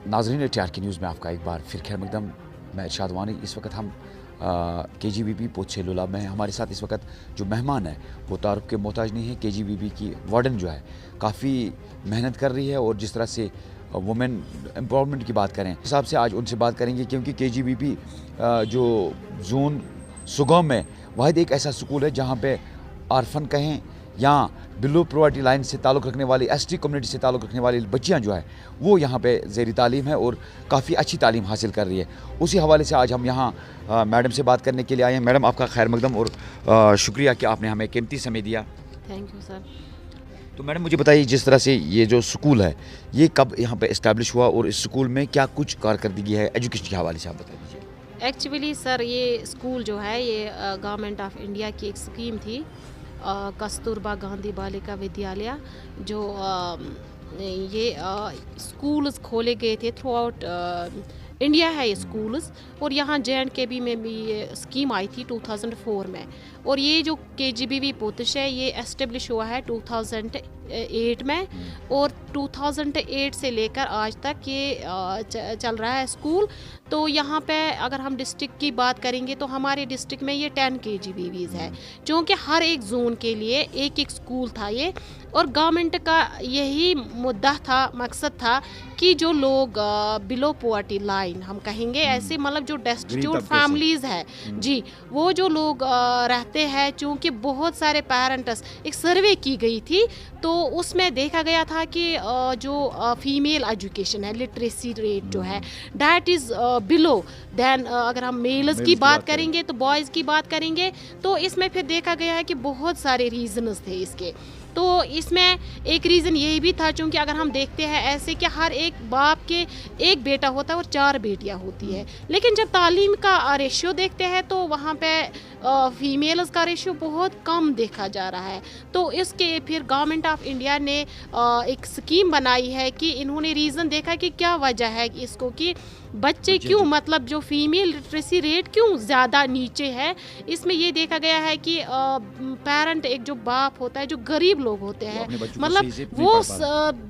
नाजरीन TRK news में आपका एक बार फिर खैर मकदम। मैं इरशाद वानी। इस वक्त हम KGBB पोछेलुला में हमारे साथ इस वक्त जो मेहमान है वो तारुफ के मोहताज नहीं है। KGBB की वार्डन जो है काफ़ी मेहनत कर रही है और जिस तरह से वुमेन एम्पावरमेंट की बात करें हिसाब से आज उनसे बात करेंगे, क्योंकि KGBB जो जोन सुगम में वाहिद एक ऐसा स्कूल है जहाँ पे आरफन कहें या बिलो प्रोवर्टी लाइन से ताल्लुक़ रखने वाली ST कम्युनिटी से ताल्लुक़ रखने वाली बच्चियाँ जो है वो यहाँ पे ज़ेरी तालीम है और काफ़ी अच्छी तालीम हासिल कर रही है। उसी हवाले से आज हम यहाँ मैडम से बात करने के लिए आए हैं। मैडम आपका खैर मकदम और शुक्रिया कि आपने हमें कीमती समय दिया। Thank you sir. तो मैडम मुझे बताइए, जिस तरह से ये जो स्कूल है ये कब यहाँ पे इस्टेब्लिश हुआ और इस स्कूल में क्या कुछ कारकर्दगी है एजुकेशन के हवाले से आप बता दीजिए। एक्चुअली सर ये स्कूल जो है ये गवर्नमेंट ऑफ इंडिया की एक स्कीम थी, कस्तूरबा गांधी बालिका विद्यालय, जो ये स्कूल्स खोले गए थे थ्रू आउट इंडिया है ये स्कूल्स, और यहाँ JNKB में भी ये स्कीम आई थी 2004 में। और ये जो KGBB पोतिश है ये एस्टेब्लिश हुआ है 2008 में, और 2008 से लेकर आज तक ये चल रहा है स्कूल। तो यहाँ पे अगर हम डिस्ट्रिक्ट की बात करेंगे तो हमारे डिस्ट्रिक्ट में ये 10 KGBBs है, क्योंकि हर एक जोन के लिए एक एक स्कूल था ये। और गवर्नमेंट का यही मुद्दा था, मकसद था कि जो लोग बिलो पॉवर्टी लाइन हम कहेंगे ऐसे, मतलब जो डेस्टिट्यूट फैमिलीज़ है जी, वो जो लोग रहते हैं, चूँकि बहुत सारे पेरेंट्स, एक सर्वे की गई थी तो उसमें देखा गया था कि जो फीमेल एजुकेशन है, लिटरेसी रेट जो है डैट इज़ बिलो दैन अगर हम मेल्स की बात करेंगे तो बॉयज़ की बात करेंगे तो इसमें फिर देखा गया है कि बहुत सारे रीजंस थे इसके। तो इसमें एक रीज़न यही भी था, चूँकि अगर हम देखते हैं ऐसे कि हर एक बाप के एक बेटा होता है और 4 बेटियां होती है, लेकिन जब तालीम का रेशियो देखते हैं तो वहाँ पे फीमेल्स का रेशियो बहुत कम देखा जा रहा है। तो इसके फिर गवर्नमेंट ऑफ इंडिया ने एक स्कीम बनाई है कि इन्होंने रीज़न देखा कि क्या वजह है इसको, कि बच्चे क्यों, मतलब जो फीमेल लिटरेसी रेट क्यों ज़्यादा नीचे है। इसमें ये देखा गया है कि पेरेंट, एक जो बाप होता है, जो गरीब लोग होते हैं, मतलब वो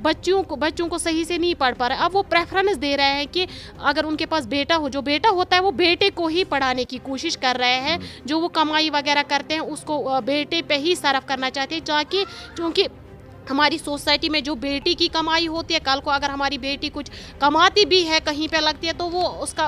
बच्चों को सही से नहीं पढ़ पा रहे। अब वो प्रेफरेंस दे रहे हैं कि अगर उनके पास बेटा हो, जो बेटा होता है वो बेटे को ही पढ़ाने की कोशिश कर रहे हैं, जो वो कमाई वगैरह करते हैं उसको बेटे पे ही सर्फ करना चाहते हैं, ताकि क्योंकि हमारी सोसाइटी में जो बेटी की कमाई होती है, कल को अगर हमारी बेटी कुछ कमाती भी है कहीं पे लगती है तो वो उसका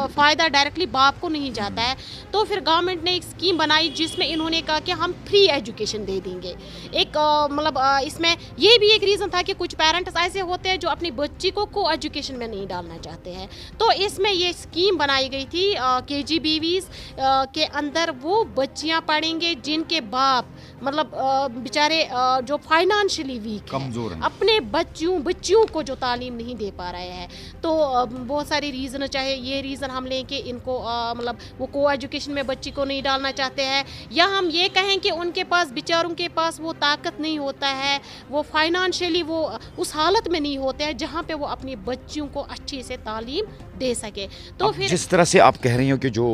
फ़ायदा डायरेक्टली बाप को नहीं जाता है। तो फिर गवर्नमेंट ने एक स्कीम बनाई जिसमें इन्होंने कहा कि हम फ्री एजुकेशन दे देंगे। एक मतलब इसमें ये भी एक रीज़न था कि कुछ पेरेंट्स ऐसे होते हैं जो अपनी बच्ची को एजुकेशन में नहीं डालना चाहते हैं। तो इसमें ये स्कीम बनाई गई थी KGBBs के अंदर वो बच्चियाँ पढ़ेंगे जिनके बाप मतलब बेचारे जो फाइनेंशियली वीक कमज़ोर है, अपने बच्चियों को जो तालीम नहीं दे पा रहे हैं। तो बहुत सारे रीज़न, चाहे ये रीज़न हम लें कि इनको मतलब वो को एजुकेशन में बच्ची को नहीं डालना चाहते हैं, या हम ये कहें कि उनके पास बेचारों के पास वो ताकत नहीं होता है, वो फाइनेंशियली वो उस हालत में नहीं होते हैं जहाँ पे वो अपनी बच्चियों को अच्छे से तालीम दे सके। तो फिर जिस तरह से आप कह रही हो कि जो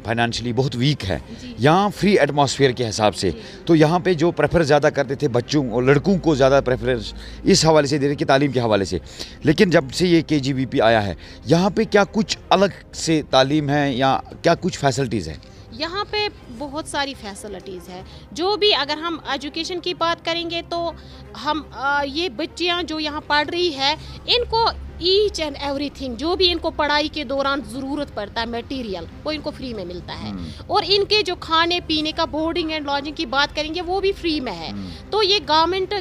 फाइनेंशियली बहुत वीक है, यहाँ फ्री एटमॉस्फेयर के हिसाब से तो यहाँ पे जो प्रेफर ज़्यादा करते थे बच्चों और लड़कों को ज़्यादा प्रेफरेंस इस हवाले से दे रहे कि तालीम के हवाले से, लेकिन जब से ये KGBB आया है यहाँ पे क्या कुछ अलग से तालीम है या क्या कुछ फैसिलिटीज़ है? यहाँ पे बहुत सारी फैसिलिटीज़ है। जो भी अगर हम एजुकेशन की बात करेंगे तो हम ये बच्चियाँ जो यहाँ पढ़ रही है इनको ईच एंड एवरीथिंग जो भी इनको पढ़ाई के दौरान ज़रूरत पड़ता है मटेरियल वो इनको फ्री में मिलता है। और इनके जो खाने पीने का बोर्डिंग एंड लॉजिंग की बात करेंगे वो भी फ्री में है। तो ये गवर्नमेंट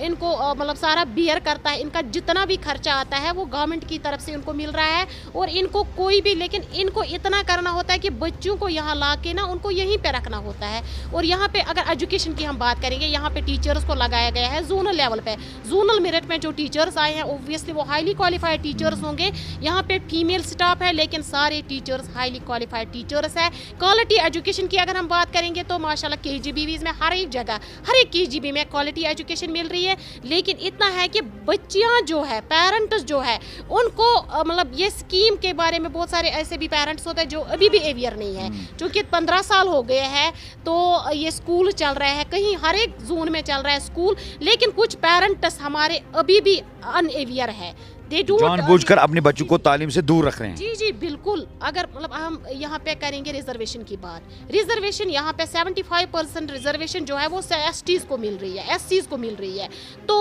इनको मतलब सारा बियर करता है, इनका जितना भी खर्चा आता है वो गवर्नमेंट की तरफ से इनको मिल रहा है। और इनको कोई भी, लेकिन इनको इतना करना होता है कि बच्चों को यहाँ ला के ना उनको यहीं पे रखना होता है। और यहाँ पे अगर एजुकेशन की हम बात करेंगे, यहाँ पे टीचर्स को लगाया गया है जोनल लेवल पे। जोनल मेरिट में जो टीचर्स आए हैं ओब्वियसली वो हाईली क्वालिफाइड टीचर्स होंगे। यहाँ पे फीमेल स्टाफ है लेकिन सारे टीचर्स हाईली क्वालिफाइड टीचर्स है। क्वालिटी एजुकेशन की अगर हम बात करेंगे तो माशाल्लाह KGBBs में हर एक जगह, हर एक KGB में क्वालिटी एजुकेशन मिल रही है। लेकिन इतना है कि बच्चियाँ जो है, पेरेंट्स जो है उनको मतलब ये स्कीम के बारे में बहुत सारे ऐसे भी पेरेंट्स होते हैं जो अभी भी अवेयर नहीं है। चूँकि 15 साल हो गए हैं तो ये स्कूल चल रहे हैं, कहीं हर एक जोन में चल रहा है स्कूल, लेकिन कुछ पेरेंट्स हमारे अभी भी अनअवेयर है। they don't جان بوجھ کر اپنے بچوں کو تعلیم سے دور رکھ رہے ہیں. جی جی بالکل. اگر مطلب ہم یہاں پہ کریں گے ریزرویشن کی بات, ریزرویشن یہاں پہ 75% ریزرویشن جو ہے وہ ایس ٹیز کو مل رہی ہے, ایس سیز کو مل رہی ہے. تو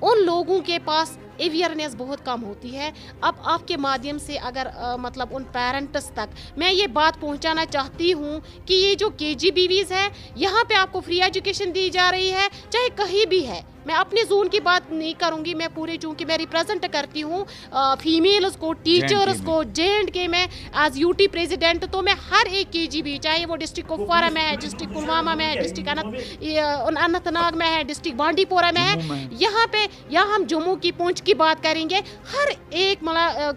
ان لوگوں کے پاس اویئرنیس بہت کم ہوتی ہے. اب آپ کے مادھیم سے اگر مطلب ان پیرنٹس تک میں یہ بات پہنچانا چاہتی ہوں کہ یہ جو KGBVs ہے یہاں پہ آپ کو فری ایجوکیشن دی جا رہی ہے, چاہے کہیں بھی ہے. میں اپنے زون کی بات نہیں کروں گی, میں پورے چونکہ میں ریپرزینٹ کرتی ہوں فیمیلز کو, ٹیچرز کو JNK میں ایز UT پریزیڈنٹ. تو میں ہر ایک KGB, چاہے وہ ڈسٹرکٹ کپوارہ میں ہے, ڈسٹرکٹ پلوامہ میں ہے, ڈسٹرکٹ اننت ناگ میں ہے, ڈسٹرکٹ بانڈی پورہ میں ہے, یہاں پہ یا ہم جموں کی پونچھ کی بات کریں گے, ہر ایک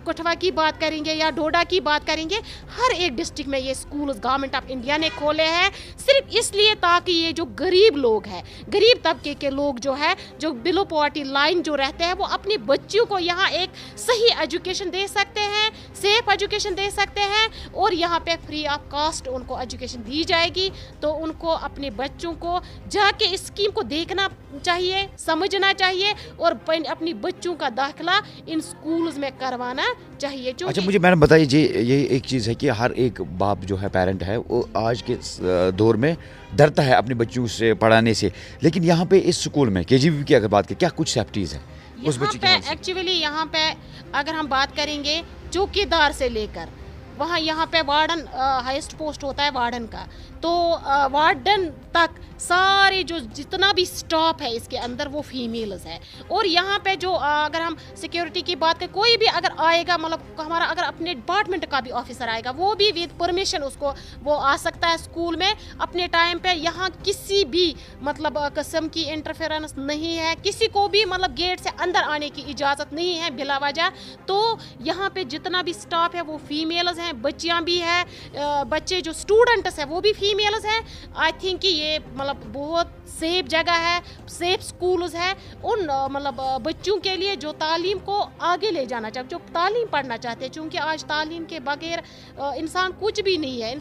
کٹھوا کی بات کریں گے یا ڈوڈا کی بات کریں گے, ہر ایک ڈسٹرکٹ میں یہ اسکولز گورنمنٹ آف انڈیا نے کھولے ہیں صرف اس لیے تاکہ یہ جو غریب لوگ ہیں, غریب طبقے کے لوگ جو ہے, جو بلو پاورٹی لائن جو رہتے ہیں, وہ اپنے بچوں کو یہاں ایک صحیح ایجوکیشن دے سکتے ہیں, سیف ایجوکیشن دے سکتے ہیں, اور یہاں پہ فری آف کاسٹ ان کو ایجوکیشن دی جائے گی. تو ان کو اپنے بچوں کو جا کے اس اسکیم کو دیکھنا چاہیے, سمجھنا چاہیے, اور اپنی بچوں کا داخلہ ان اسکولز میں کروانا چاہیے. اچھا مجھے میڈم بتائیے جی, یہ ایک چیز ہے کہ ہر ایک باپ جو ہے, پیرنٹ ہے, وہ آج کے دور میں ڈرتا ہے اپنے بچوں سے پڑھانے سے, لیکن یہاں پہ اس اسکول میں KGB کی اگر بات کریں, کیا کچھ سیفٹیز ہیں اس بچے کی وجہ سے؟ ایکچولی یہاں پہ اگر ہم بات کریں گے چوکیدار سے لے کر وہاں, یہاں پہ وارڈن ہائیسٹ پوسٹ ہوتا ہے وارڈن کا, تو وارڈن تک سارے جو جتنا بھی سٹاف ہے اس کے اندر وہ فیمیلز ہے. اور یہاں پہ جو اگر ہم سیکیورٹی کی بات کریں, کوئی بھی اگر آئے گا, مطلب ہمارا اگر اپنے ڈپارٹمنٹ کا بھی آفیسر آئے گا, وہ بھی ود پرمیشن اس کو وہ آ سکتا ہے اسکول میں اپنے ٹائم پہ. یہاں کسی بھی مطلب قسم کی انٹرفیئرنس نہیں ہے, کسی کو بھی مطلب گیٹ سے اندر آنے کی اجازت نہیں ہے بلا وجہ. تو یہاں پہ جتنا بھی سٹاف ہے وہ فیمیلز ہیں, بچیاں بھی ہیں, بچے جو اسٹوڈنٹس ہیں وہ بھی فیمیلز ہیں. آئی تھنک کہ یہ مطلب بہت سیف جگہ ہے, سیف اسکولز ہے ان مطلب بچوں کے لیے جو تعلیم کو آگے لے جانا چاہتے, جو تعلیم پڑھنا چاہتے ہیں. چونکہ آج تعلیم کے بغیر انسان کچھ بھی نہیں ہے.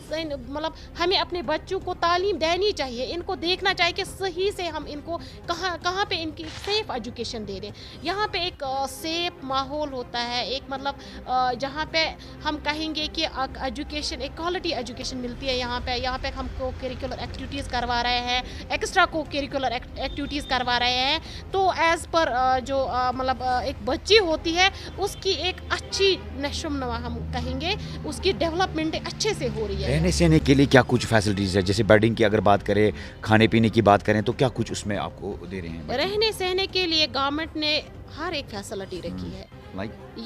مطلب ہمیں اپنے بچوں کو تعلیم دینی چاہیے, ان کو دیکھنا چاہیے کہ صحیح سے ہم ان کو کہاں پہ ان کی سیف ایجوکیشن دے دیں. یہاں پہ ایک سیف ماحول ہوتا ہے, ایک مطلب جہاں پہ ہم کہیں گے کہ ایجوکیشن, ایک کوالٹی ایجوکیشن ملتی ہے. یہاں پہ ہم کو کریکولر ایکٹیویٹیز کروا رہے ہیں, ایکسٹرا کو کریکولر ایکٹیویٹیز کروا رہے ہیں. تو ایز پر جو مطلب ایک بچی ہوتی ہے اس کی ایک اچھی نشو نما ہم کہیں گے, اس کی ڈیولپمنٹ اچھے سے ہو رہی ہے. رہنے سہنے کے لیے کیا کچھ فیسلٹیز ہے, جیسے بیڈنگ کی اگر بات کریں, کھانے پینے کی بات کریں, تو کیا کچھ اس میں آپ کو دے رہے ہیں؟ رہنے سہنے کے لیے گورنمنٹ نے ہر ایک فیسلٹی رکی ہے.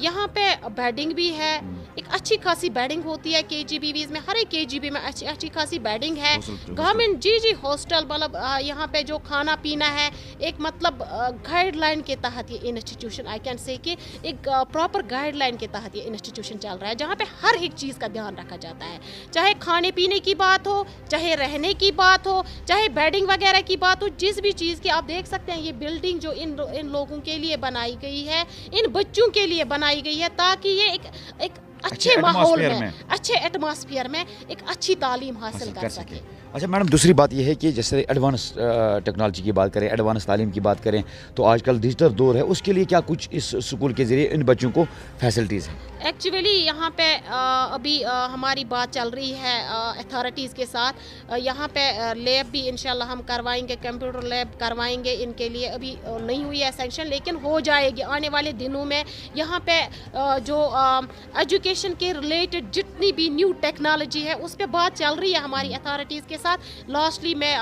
یہاں پہ بیڈنگ بھی ہے, ایک اچھی خاصی بیڈنگ ہوتی ہے KGBVs میں, ہر ایک KGB میں اچھی خاصی بیڈنگ ہے. گورنمنٹ جی ہاسٹل, مطلب یہاں پہ جو کھانا پینا ہے ایک مطلب گائیڈ لائن کے تحت یہ انسٹیٹیوشن, آئی کین سے کہ ایک پراپر گائیڈ لائن کے تحت یہ انسٹیٹیوشن چل رہا ہے, جہاں پہ ہر ایک چیز کا دھیان رکھا جاتا ہے. چاہے کھانے پینے کی بات ہو, چاہے رہنے کی بات ہو, چاہے بیڈنگ وغیرہ کی بات ہو, جس بھی چیز کی آپ دیکھ سکتے ہیں. یہ بلڈنگ جو ان لوگوں کے لیے بنائی گئی ہے, ان بچوں کے لیے بنائی گئی ہے, تاکہ یہ ایک اچھے ماحول میں, اچھے ایٹماسفیئر میں ایک اچھی تعلیم حاصل کر سکے. اچھا میڈم, دوسری بات یہ ہے کہ جیسے ایڈوانس ٹیکنالوجی کی بات کریں, ایڈوانس تعلیم کی بات کریں, تو آج کل ڈیجیٹل دور ہے, اس کے لیے کیا کچھ اس اسکول کے ذریعے ان بچوں کو فیسلٹیز ہیں؟ ایکچولی یہاں پہ ابھی ہماری بات چل رہی ہے اتھارٹیز کے ساتھ. یہاں پہ لیب بھی انشاءاللہ ہم کروائیں گے, کمپیوٹر لیب کروائیں گے. ان کے لیے ابھی نہیں ہوئی ہے سینکشن, لیکن ہو جائے گی آنے والے دنوں میں. یہاں پہ جو ایجوکیشن کے ریلیٹڈ جتنی بھی نیو ٹیکنالوجی ہے اس پہ بات چل رہی ہے ہماری اتھارٹیز کے ساتھ. لاسٹلی میں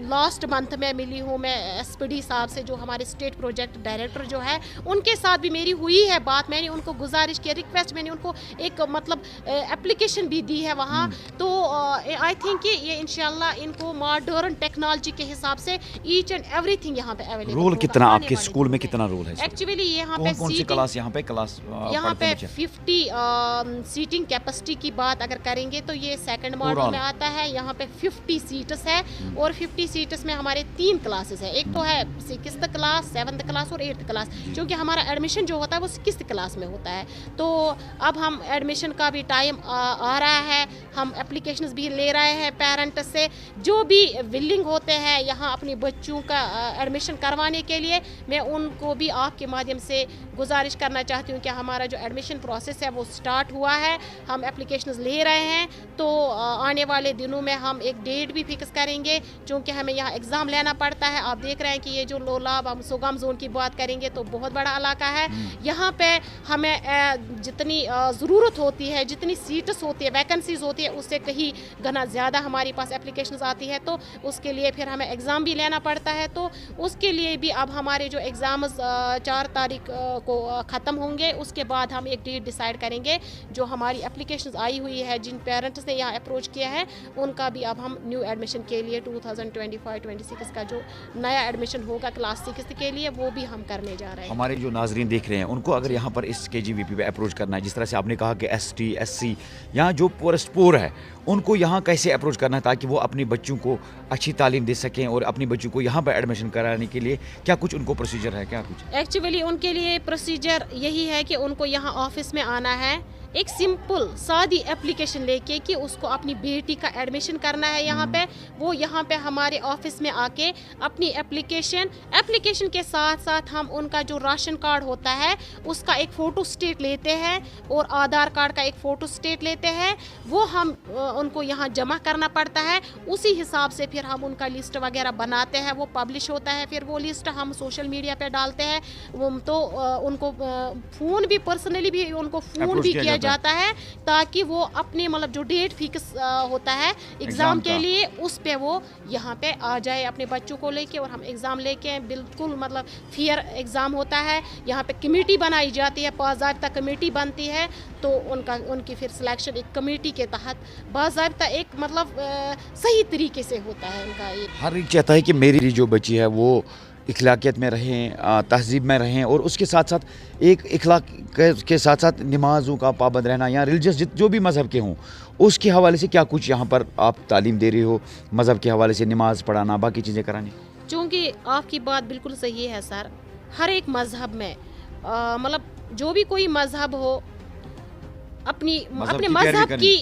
لاسٹ منتھ میں ملی ہوں میں SPD صاحب سے, جو ہمارے اسٹیٹ پروجیکٹ ڈائریکٹر جو ہے, ان کے ساتھ بھی میری ہوئی ہے بات. میں نے ان کو گزارش کی, ریکویسٹ, میں نے ان کو ایک مطلب اپلیکیشن بھی دی ہے وہاں. تو آئی تھنک کہ یہ انشاءاللہ ان کو ماڈرن ٹیکنالوجی کے حساب سے ایچ اینڈ ایوری تھنگ یہاں پہ اویلیبل. رول کتنا آپ کے اسکول میں کتنا رول ہے؟ ایکچولی یہاں پہ کون سی کلاس یہاں پہ 50 सीटिंग कैपेसिटी की बात अगर करेंगे तो ये सेकंड मॉडल में आता है। यहाँ पे 50 सीट्स है और 50 सीट्स में हमारे 3 क्लासेस है। एक तो है 6th क्लास, 7th क्लास और 8th क्लास, क्योंकि हमारा एडमिशन जो होता है वो 6th क्लास में होता है। तो अब हम एडमिशन का भी टाइम आ रहा है, हम एप्लीकेशंस भी ले रहे हैं पेरेंट्स से, जो भी विलिंग होते हैं यहाँ अपने बच्चों का एडमिशन करवाने के लिए। मैं उनको भी आपके माध्यम से गुजारिश करना चाहती हूँ कि हमारा जो एडमिशन प्रोसेस है वो स्टार्ट हुआ है, हम एप्लीकेशंस ले रहे हैं। तो आने वाले दिनों में हम एक डेट भी फिक्स करेंगे, क्योंकि हमें यहाँ एग्ज़ाम लेना पड़ता है। आप देख रहे हैं कि ये जो लोलाब, हम सोगाम जोन की बात करेंगे तो बहुत बड़ा इलाका है। यहाँ पे हमें जितनी ज़रूरत होती है, जितनी सीट्स होती है, वैकेंसीज होती है, उससे कहीं गुना ज़्यादा हमारे पास एप्लीकेशंस आती है। तो उसके लिए फिर हमें एग्ज़ाम भी लेना पड़ता है। तो उसके लिए भी अब हमारे जो एग्ज़ाम्स 4 तारीख को ख़त्म होंगे, उसके बाद हम एक डेट डिसाइड करेंगे। जो हमारी एप्लीकेशंस आई हुई है, जिन पेरेंट्स ने यहाँ अप्रोच किया है, उनका भी अब हम न्यू एडमिशन के लिए 2025-26 का जो नया एडमिशन होगा क्लास 6 के लिए, वो भी हम करने जा रहे हैं। हमारे जो नाजरीन देख रहे हैं उनको अगर यहाँ पर इस KGVP पे अप्रोच करना है, जिस तरह से आपने कहा कि ST SC यहाँ जो पुअरेस्ट पोर है, उनको यहाँ कैसे अप्रोच करना है ताकि वो अपने बच्चों को अच्छी तालीम दे सकें, और अपने बच्चों को यहाँ पर एडमिशन कराने के लिए क्या कुछ उनको प्रोसीजर है, क्या कुछ? एक्चुअली उनके लिए प्रोसीजर यही है कि उनको यहाँ ऑफिस में आना है, एक सिंपल सादी एप्लीकेशन लेके कि उसको अपनी बेटी का एडमिशन करना है यहाँ पे। वो यहाँ पे हमारे ऑफिस में आके अपनी एप्लीकेशन के साथ साथ हम उनका जो राशन कार्ड होता है उसका एक फ़ोटो स्टेट लेते हैं और आधार कार्ड का एक फ़ोटो स्टेट लेते हैं। वो हम उनको यहाँ जमा करना पड़ता है। उसी हिसाब से फिर हम उनका लिस्ट वगैरह बनाते हैं, वो पब्लिश होता है। फिर वो लिस्ट हम सोशल मीडिया पे डालते हैं। तो उनको फ़ोन भी, पर्सनली भी उनको फ़ोन भी किया जाता है, ताकि वो अपने मतलब जो डेट फिक्स होता है एग्ज़ाम के लिए, उस पे वो यहाँ पे आ जाए अपने बच्चों को लेके, और हम एग्ज़ाम लेके बिल्कुल मतलब फेयर एग्ज़ाम होता है। यहाँ पे कमेटी बनाई जाती है, बाज़ाब्ता कमेटी बनती है। तो उनकी फिर सिलेक्शन एक कमेटी के तहत बाज़ाब्ता एक मतलब सही तरीके से होता है उनका। ये हर एक चाहता है कि मेरी जो बच्ची है वो इखलाकियत में रहें, तहज़ीब में रहें, और उसके साथ साथ एक इखलाक के साथ साथ नमाज़ों का पाबंद रहना, या रिलीजियस जो भी मज़हब के हों, उसके हवाले से क्या कुछ यहाँ पर आप तालीम दे रही हो, मज़हब के हवाले से नमाज़ पढ़ाना, बाकी चीज़ें करानी? चूँकि आपकी बात बिल्कुल सही है सर, हर एक मज़हब में मतलब जो भी कोई मज़हब हो, अपने मज़हब की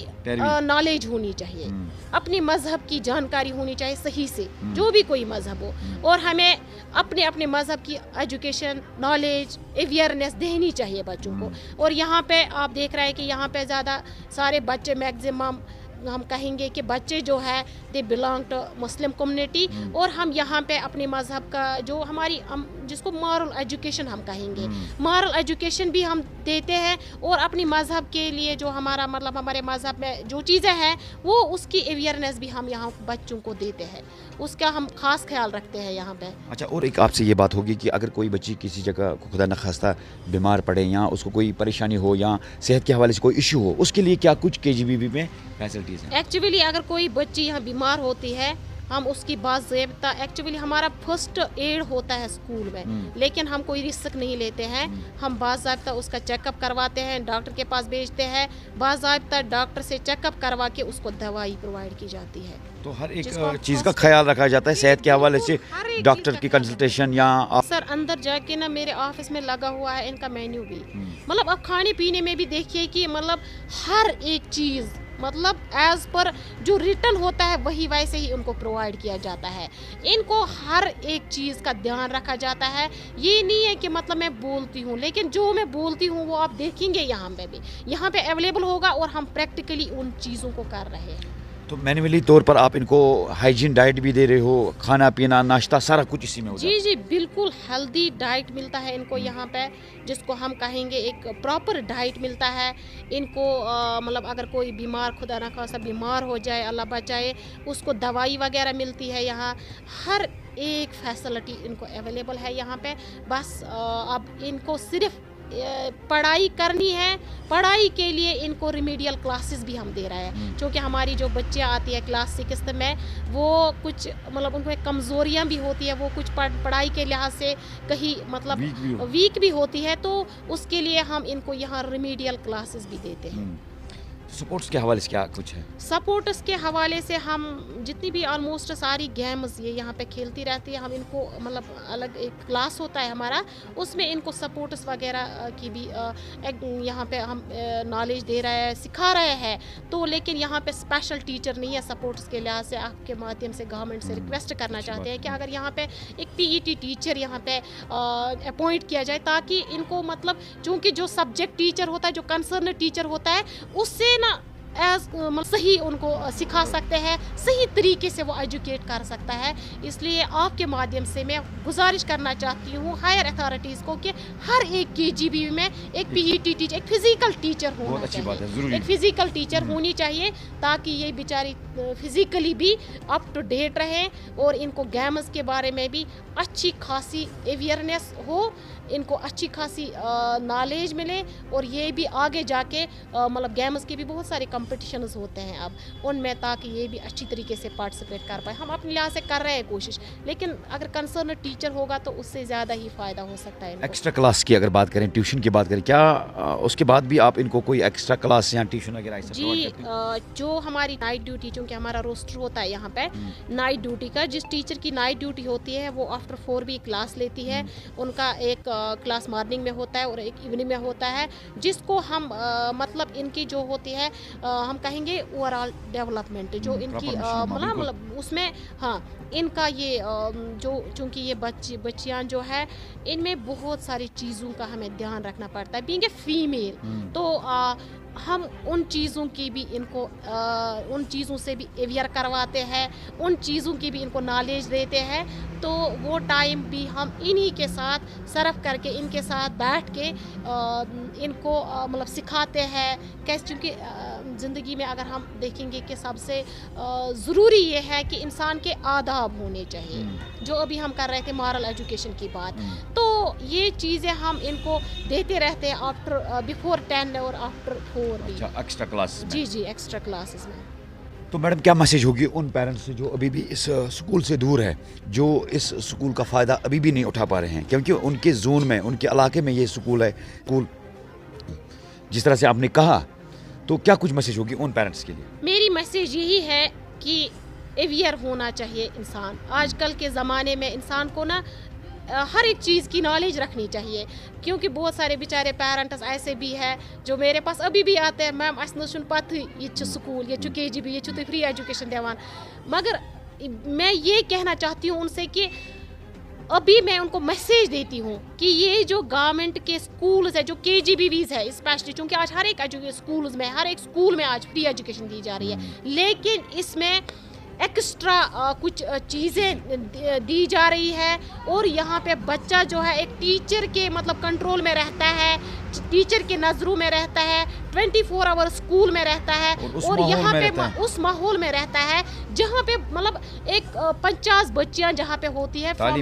नॉलेज होनी चाहिए, अपने मज़हब की जानकारी होनी चाहिए सही से, जो भी कोई मज़हब हो। और हमें अपने मज़हब की एजुकेशन, नॉलेज, अवेयरनेस देनी चाहिए बच्चों को। और यहाँ पे आप देख रहे हैं कि यहाँ पे ज़्यादा सारे बच्चे, मैक्सिमम हम कहेंगे कि बच्चे जो है they belong to Muslim community. और हम यहाँ पे अपने मज़हब का जो हमारी जिसको मॉरल एजुकेशन हम कहेंगे, मॉरल एजुकेशन भी हम देते हैं। और अपनी मज़हब के लिए जो हमारा मतलब हमारे मज़हब में जो चीज़ें हैं, वो उसकी अवेयरनेस भी हम यहाँ बच्चों को देते हैं, उसका हम ख़ास ख्याल रखते हैं यहाँ पे। अच्छा, और एक आपसे ये बात होगी कि अगर कोई बच्ची किसी जगह खुदा न खास्ता बीमार पड़े, या उसको कोई परेशानी हो, या सेहत के हवाले से कोई इशू हो, उसके लिए क्या कुछ KGVP में फैसिलिटीज़ हैं? एक्चुअली अगर कोई बच्ची यहाँ बीमार होती है, हम उसकी बाज़ाब्ता, एक्चुअली हमारा फर्स्ट एड होता है स्कूल में, लेकिन हम कोई रिस्क नहीं लेते हैं। हम बाज़ाब्ता उसका चेकअप करवाते हैं, डॉक्टर के पास भेजते हैं, बाज़ाब्ता डॉक्टर से चेकअप करवा के उसको दवाई प्रोवाइड की जाती है। तो हर एक चीज़ का ख्याल रखा जाता है सेहत के हवाले से, डॉक्टर की कंसल्टेशन या सर अंदर जाके ना मेरे ऑफिस में लगा हुआ है इनका मेन्यू भी। मतलब अब खाने पीने में भी देखिए कि मतलब हर एक चीज़ मतलब एज पर जो रिटर्न होता है वही वैसे ही उनको प्रोवाइड किया जाता है। इनको हर एक चीज़ का ध्यान रखा जाता है। ये नहीं है कि मतलब मैं बोलती हूँ, लेकिन जो मैं बोलती हूँ वो आप देखेंगे यहाँ पे भी, यहाँ पे अवेलेबल होगा, और हम प्रैक्टिकली उन चीज़ों को कर रहे हैं। तो मैन्युअली तौर पर आप इनको हाइजीन डाइट भी दे रहे हो, खाना पीना नाश्ता सारा कुछ इसी में होता है? जी जी बिल्कुल, हेल्दी डाइट मिलता है इनको यहाँ पे, जिसको हम कहेंगे एक प्रॉपर डाइट मिलता है इनको। मतलब अगर कोई बीमार, खुदा ना खास्ता बीमार हो जाए, अल्लाह बचाए, उसको दवाई वगैरह मिलती है यहाँ। हर एक फैसिलिटी इनको अवेलेबल है यहाँ पे। बस अब इनको सिर्फ पढ़ाई करनी है, पढ़ाई के लिए इनको रिमीडियल क्लासेस भी हम दे रहे हैं, क्योंकि हमारी जो बच्चे आती है क्लास 6 में वो कुछ मतलब उनको एक कमज़ोरियाँ भी होती है, वो कुछ पढ़ाई के लिहाज से कहीं मतलब वीक भी होती है, तो उसके लिए हम इनको यहाँ रिमीडियल क्लासेस भी देते हैं। सपोर्ट्स के हवाले से क्या कुछ है? सपोर्ट्स के हवाले से हम जितनी भी ऑलमोस्ट सारी गेम्स ये यहाँ पे खेलती रहती है, हम इनको मतलब अलग एक क्लास होता है हमारा, उसमें इनको सपोर्ट्स वगैरह की भी एक यहाँ पे हम नॉलेज दे रहे हैं, सिखा रहे हैं। तो लेकिन यहाँ पे स्पेशल टीचर नहीं है सपोर्ट्स के लिहाज से। आपके माध्यम से गवर्नमेंट से रिक्वेस्ट करना चाहते हैं कि अगर यहाँ पे एक PET टीचर यहाँ पे अपॉइंट किया जाए, ताकि इनको मतलब चूँकि जो सब्जेक्ट टीचर होता है, जो कंसर्न टीचर होता है, उससे ना सही उनको सिखा सकते हैं, सही तरीके से वो एजुकेट कर सकता है। इसलिए आपके माध्यम से मैं गुजारिश करना चाहती हूँ हायर अथॉरिटीज़ को कि हर एक KGB में एक PET टीचर, एक फिजिकल टीचर होना चाहिए, एक फिजिकल टीचर होनी चाहिए, ताकि ये बेचारी फिजिकली भी अप टू डेट रहे और इनको गेम्स के बारे में भी अच्छी खासी अवेयरनेस हो, इनको अच्छी खासी नॉलेज मिले, और ये भी आगे जाके मतलब गेम्स के भी बहुत सारे कंपटीशंस होते हैं अब उनमें, ताकि ये भी अच्छी तरीके से पार्टिसिपेट कर पाए। हम अपने लिहाज से कर रहे हैं कोशिश, लेकिन अगर कंसर्न टीचर होगा तो उससे ज़्यादा ही फ़ायदा हो सकता है। एक्स्ट्रा क्लास की अगर बात करें, ट्यूशन की बात करें, क्या उसके बाद भी आप इनको कोई एक्स्ट्रा क्लास या ट्यूशन वगैरह ऐसा जी जो हमारी नाइट ड्यूटी, चूँकि हमारा रोस्टर होता है यहाँ पे नाइट ड्यूटी का, जिस टीचर की नाइट ड्यूटी होती है वो आफ्टर 4 भी क्लास लेती है। उनका एक क्लास मॉर्निंग में होता है और एक इवनिंग में होता है, जिसको हम मतलब इनकी जो होती है हम कहेंगे ओवरऑल डेवलपमेंट, जो इनकी मतलब उसमें हाँ इनका ये जो चूँकि ये बच्चियाँ जो है, इनमें बहुत सारी चीज़ों का हमें ध्यान रखना पड़ता है। बीइंग ए फीमेल, तो हम उन चीज़ों की भी इनको उन चीज़ों से भी अवेयर करवाते हैं, उन चीज़ों की भी इनको नॉलेज देते हैं। तो वो टाइम भी हम इन्हीं के साथ सर्व करके, इनके साथ बैठ के इनको मतलब सिखाते हैं कैसे, क्योंकि ज़िंदगी में अगर हम देखेंगे कि सबसे ज़रूरी ये है कि इंसान के आदाब होने चाहिए, जो अभी हम कर रहे थे मॉरल एजुकेशन की बात, तो ये चीज़ें हम इनको देते रहते हैं आफ्टर बिफोर 10 और आफ्टर 4 भी। अच्छा, एक्स्ट्रा क्लास में? जी एक्स्ट्रा क्लासेस में। तो मैडम क्या मैसेज होगी उन पेरेंट्स से जो अभी भी इस स्कूल से दूर है, जो इस स्कूल का फ़ायदा अभी भी नहीं उठा पा रहे हैं, क्योंकि उनके जोन में, उनके इलाके में ये स्कूल है, स्कूल जिस तरह से आपने कहा, तो क्या कुछ मैसेज होगी उन पेरेंट्स के लिए? मेरी मैसेज यही है कि अवेयर होना चाहिए इंसान। आजकल के ज़माने में इंसान को ना हर एक चीज़ की नॉलेज रखनी चाहिए, क्योंकि बहुत सारे बेचारे पेरेंट्स ऐसे भी हैं जो मेरे पास अभी भी आते हैं, मैम अस न पता ये स्कूल, ये KGB, ये तुम फ्री एजुकेशन दिवान। मगर मैं ये कहना चाहती हूँ उनसे कि अभी मैं उनको मैसेज देती हूँ कि ये जो गवर्नमेंट के स्कूल्स है, जो KGBs है स्पेशली, चूँकि आज हर एक स्कूल्स में, हर एक स्कूल में आज फ्री एजुकेशन दी जा रही है, लेकिन इसमें एक्स्ट्रा कुछ चीज़ें दी जा रही है, और यहाँ पे बच्चा जो है एक टीचर के मतलब कंट्रोल में रहता है, टीचर के नज़रों में रहता है, 24 आवर स्कूल में रहता है, और यहाँ पे उस माहौल में रहता है जहाँ पे मतलब एक 50 बच्चियाँ जहाँ पे होती है फ्रॉम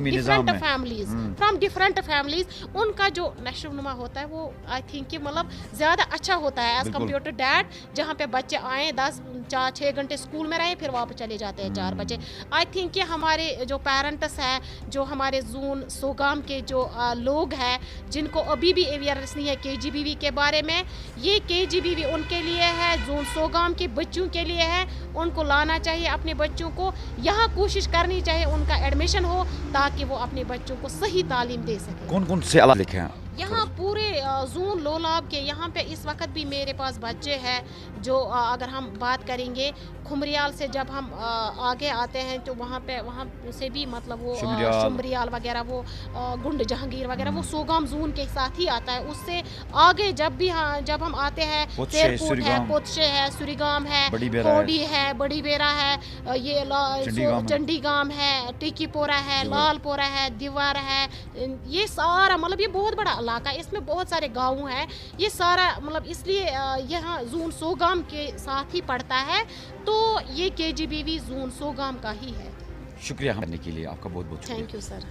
डिफरेंट फैमिलीज, उनका जो नशोनुमा होता है वो आई थिंक कि मतलब ज़्यादा अच्छा होता है एज़ कम्पेयर टू डैट, जहाँ पे बच्चे आए 10-6 घंटे स्कूल में रहे, फिर वापस चले जाते हैं 4 बजे। आई थिंक कि हमारे जो पेरेंट्स हैं, जो हमारे जोन सोगाम के जो लोग हैं, जिनको अभी भी अवेयरनेस नहीं है KGB के बारे में, ये KGB उनके लिए है, जोन सोगाम के बच्चों के लिए है। उनको लाना चाहिए अपने बच्चों को, यहाँ कोशिश करनी चाहिए उनका एडमिशन हो, ताकि वो अपने बच्चों को सही तालीम दे सकें। कौन कौन से अलावा लिखे हैं यहाँ पूरे जोन लोलाब के? यहाँ पे इस वक्त भी मेरे पास बच्चे हैं जो अगर हम बात करेंगे खुमरियाल से, जब हम आगे आते हैं तो वहाँ से भी मतलब वो शुमरियाल वगैरह, वो गुंड जहांगीर वगैरह, वो सोगाम जोन के साथ ही आता है। उससे आगे जब हम आते हैं, तेरकोट है, पोतशे है, सुरीगाम है, कोडी है, बड़ी बेरा है, ये चंडीगाम है, टिकीपोरा है, लालपोरा है, दीवार है, ये सारा मतलब ये बहुत बड़ा इलाका है, इसमें बहुत सारे गाँव हैं, ये सारा मतलब इसलिए यहाँ जोन सोगाम के साथ ही पड़ता है, तो ये KGB जोन सोगाम का ही है। शुक्रिया करने के लिए आपका बहुत बहुत थैंक यू सर।